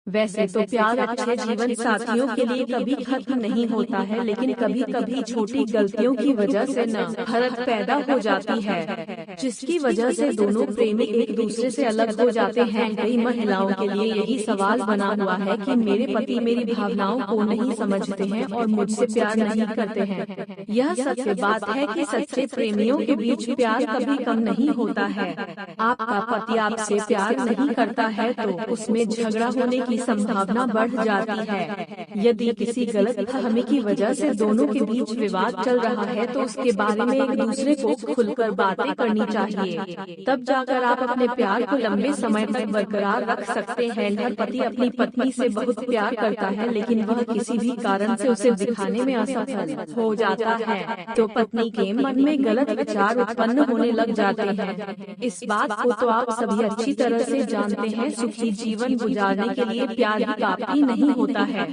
वैसे तो प्यार अच्छे जीवन साथियों के लिए कभी खत्म नहीं होता है, लेकिन कभी कभी छोटी गलतियों की वजह से नफरत पैदा हो जाती है, जिसकी वजह से दोनों प्रेमी एक दूसरे से अलग हो जाते हैं। कई महिलाओं के लिए यही सवाल बना हुआ है कि मेरे पति मेरी भावनाओं को नहीं समझते हैं और मुझसे प्यार नहीं करते हैं। यह सत्य बात है कि सच्चे प्रेमियों के बीच प्यार कभी कम नहीं होता है। आपका पति आपसे प्यार नहीं करता है तो उसमें झगड़ा होने की संभावना बढ़ जाती है। यदि किसी गलतफहमी की वजह से दोनों के बीच विवाद चल रहा है तो उसके बारे में एक दूसरे को खुलकर बातें करनी चाहिए, तब जाकर आप अपने प्यार को लंबे समय तक बरकरार रख सकते हैं। हर पति अपनी पत्नी से बहुत प्यार करता है, लेकिन वह किसी भी कारण से उसे दिखाने में असफल हो जाता है तो पत्नी के मन में गलत विचार उत्पन्न होने लग जाते हैं। इस बात को तो आप सभी अच्छी तरह से जानते हैं। सुखी जीवन गुजारने के लिए प्यार ही काफी नहीं होता है,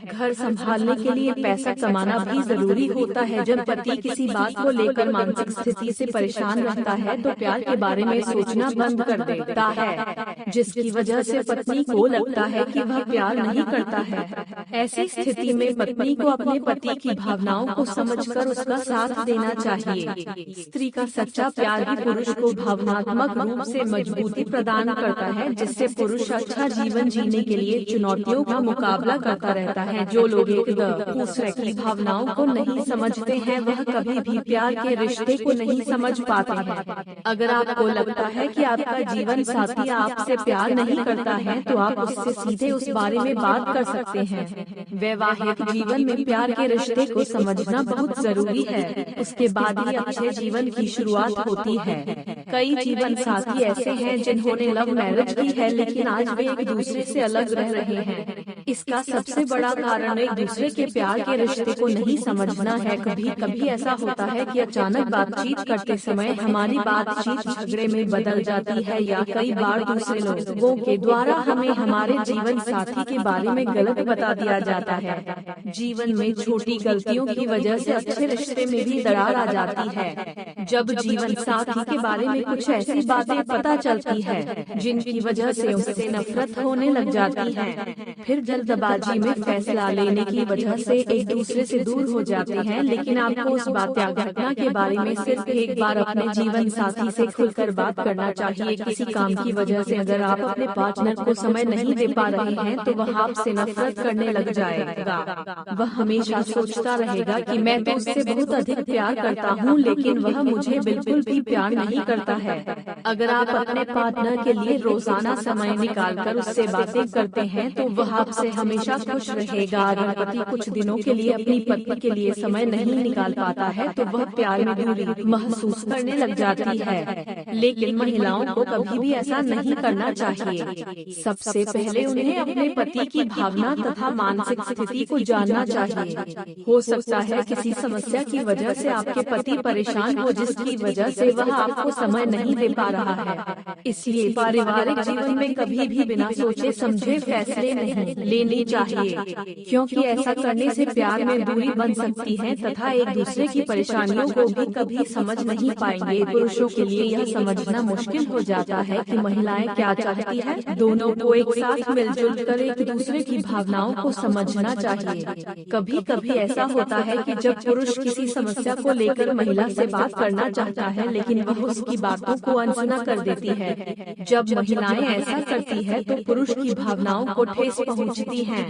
घर संभालने के लिए पैसा कमाना भी जरूरी होता है। जब पति किसी बात को लेकर मानसिक स्थिति से परेशान रहता है तो प्यार के बारे में सोचना बंद कर देता है, जिसकी वजह से पत्नी को लगता है कि वह प्यार नहीं करता है। ऐसी स्थिति में पत्नी को अपने पति की भावनाओं को समझकर उसका साथ देना चाहिए। स्त्री का सच्चा प्यार ही पुरुष को भावनात्मक रूप से मजबूती प्रदान करता है, जिससे पुरुष अच्छा जीवन जीने के लिए चुनौतियों का मुकाबला करता रहता है। जो लोग एक दूसरे की भावनाओं को नहीं समझते हैं वह कभी भी प्यार के रिश्ते को नहीं समझ पाते हैं। अगर आपको लगता है कि आपका जीवन साथी आपसे प्यार नहीं करता है तो आप उससे सीधे उस बारे में बात कर सकते हैं। वैवाहिक जीवन में प्यार के रिश्ते को समझना बहुत जरूरी है, उसके बाद ही अच्छे जीवन की शुरुआत होती है। कई जीवन साथी ऐसे हैं जिन्होंने लव मैरिज की है, लेकिन आज वे एक दूसरे से अलग रह रहे हैं। इसका सबसे बड़ा कारण एक दूसरे के प्यार के रिश्ते को नहीं समझना है। कभी कभी ऐसा होता है कि अचानक बातचीत करते समय हमारी बातचीत झगड़े में बदल जाती है, या कई बार दूसरे लोगों के द्वारा हमें हमारे जीवन साथी के बारे में गलत बता दिया जाता है। जीवन में छोटी गलतियों की वजह से अच्छे रिश्ते में भी दरार आ जाती है। जब जीवन साथी के बारे में कुछ ऐसी बातें पता चलती है जिनकी वजह से उससे नफरत होने लग जाती है, फिर जल्दबाजी में फैसला लेने की वजह से एक दूसरे से दूर हो जाते हैं। लेकिन आपको उस बात या घटना के बारे में सिर्फ एक बार अपने जीवन साथी से खुलकर बात करना चाहिए। किसी काम की वजह से अगर आप अपने पार्टनर को समय नहीं दे पा रहे हैं तो वह आपसे नफरत करने लग जाएगा। वह हमेशा सोचता रहेगा कि मैं तो उससे बहुत अधिक प्यार करता हूँ, लेकिन वह मुझे बिल्कुल भी प्यार नहीं करता है। अगर आप अपने पार्टनर के लिए रोजाना समय निकालकर उससे बातें करते हैं तो वह आपसे हमेशा खुश रहेगा। अगर पति कुछ दिनों के लिए अपनी पत्नी के लिए समय नहीं निकाल पाता है तो वह प्यार में दूरी महसूस करने लग जाती है। लेकिन महिलाओं को कभी भी ऐसा नहीं करना चाहिए। सबसे पहले उन्हें अपने पति की भावना तथा मानसिक स्थिति को जानना चाहिए। हो सकता है किसी समस्या की वजह से आपके पति परेशान हो, जिसकी वजह से वह आपको समय नहीं दे पा रहा है। इसलिए पारिवारिक जीवन में कभी भी बिना सोचे समझे फैसले नहीं लेने चाहिए, क्योंकि ऐसा करने से प्यार में दूरी बन सकती है तथा एक दूसरे की परेशानियों को भी कभी समझ नहीं पाएंगे। पुरुषों के लिए यह समझना मुश्किल हो जाता है कि महिलाएं क्या चाहती है। दोनों को एक साथ मिलजुल कर एक दूसरे की भावनाओं को समझना चाहिए। कभी कभी ऐसा होता है कि जब पुरुष किसी समस्या को लेकर महिला से बात करना चाहता है, लेकिन वह उसकी बातों को अनसुना कर देती है। जब महिलाएं ऐसा करती है तो पुरुष की भावनाओं को ठेस पहुंचती है।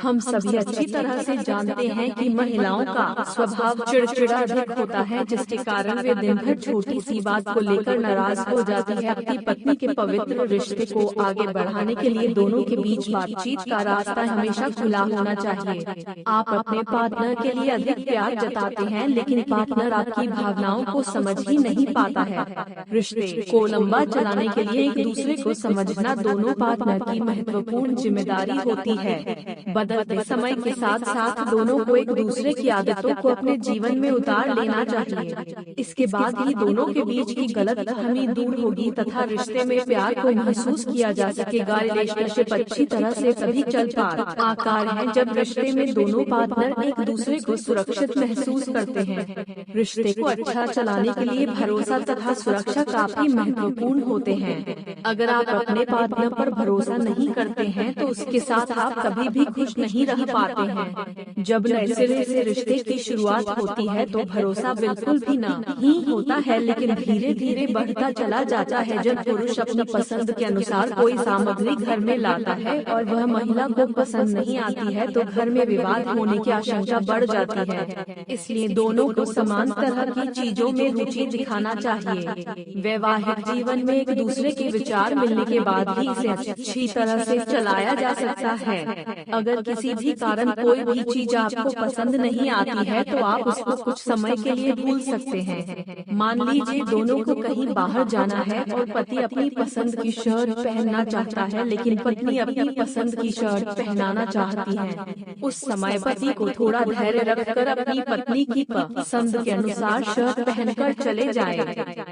हम सभी अच्छी तरह से जानते हैं कि महिलाओं का स्वभाव चिड़चिड़ा अधिक होता है, जिसके कारण वे दिन भर छोटी सी बात को लेकर नाराज हो जाती है। अपनी पत्नी के पवित्र रिश्ते को आगे बढ़ाने के लिए दोनों के बीच बातचीत का रास्ता हमेशा खुला होना चाहिए। आप अपने पार्टनर के लिए अधिक प्यार जताते हैं, लेकिन पार्टनर आपकी भावनाओं को समझ ही नहीं पाता है। रिश्ते को लंबा चलाने के लिए एक दूसरे को समझना दोनों पार्टनर की महत्वपूर्ण जिम्मेदारी होती है। बदलते समय के साथ साथ दोनों को एक दूसरे की आदतों को अपने जीवन में उतार लेना चाहिए। इसके बाद ही दोनों के बीच की गलतफहमी दूर होगी तथा रिश्ते में प्यार को महसूस किया जा सकेगा। रिलेशनशिप अच्छी तरह से तभी चल पाता आकार है जब रिश्ते में दोनों पार्टनर एक दूसरे को सुरक्षित महसूस करते हैं। रिश्ते को अच्छा चलाने के लिए भरोसा तथा सुरक्षा काफी महत्वपूर्ण होते हैं। अगर आप अपने पार्टनर पर भरोसा नहीं करते हैं तो उसके साथ आप कभी भी खुश नहीं रह पाते हैं। जब नए सिरे से रिश्ते की शुरुआत होती है तो भरोसा बिल्कुल भी नहीं होता है, लेकिन धीरे धीरे बढ़ता चला जाता है। जब पुरुष अपनी पसंद के अनुसार कोई सामग्री घर में लाता है और वह महिला को पसंद नहीं आती है तो घर में विवाद होने की आशंका बढ़ जाती है। इसलिए दोनों को समान तरह की चीजों में रुचि दिखाना चाहिए। वैवाहिक जीवन में एक दूसरे के विचार मिलने के बाद ही इसे अच्छी तरह से चलाया जा सकता है। अगर किसी भी कारण कोई भी चीज आपको पसंद नहीं आती है तो आप उसको कुछ समय के लिए भूल सकते हैं। मान लीजिए दोनों को कहीं बाहर जाना है और पति अपनी पसंद की शर्ट पहनना चाहता है लेकिन पत्नी अपनी पसंद की शर्ट पहनाना चाहती है। उस समय पति को थोड़ा धैर्य रखकर अपनी पत्नी की पसंद के अनुसार शर्ट पहनकर चले जाएं।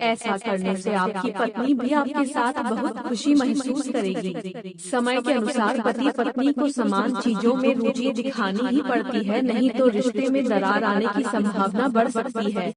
ऐसा करने से आपकी पत्नी भी आपके साथ बहुत खुशी महसूस करेगी। समय के अनुसार पति पत्नी को समान चीजों में रुचि दिखानी ही पड़ती है, नहीं तो रिश्ते में दरार आने की संभावना बढ़ सकती है।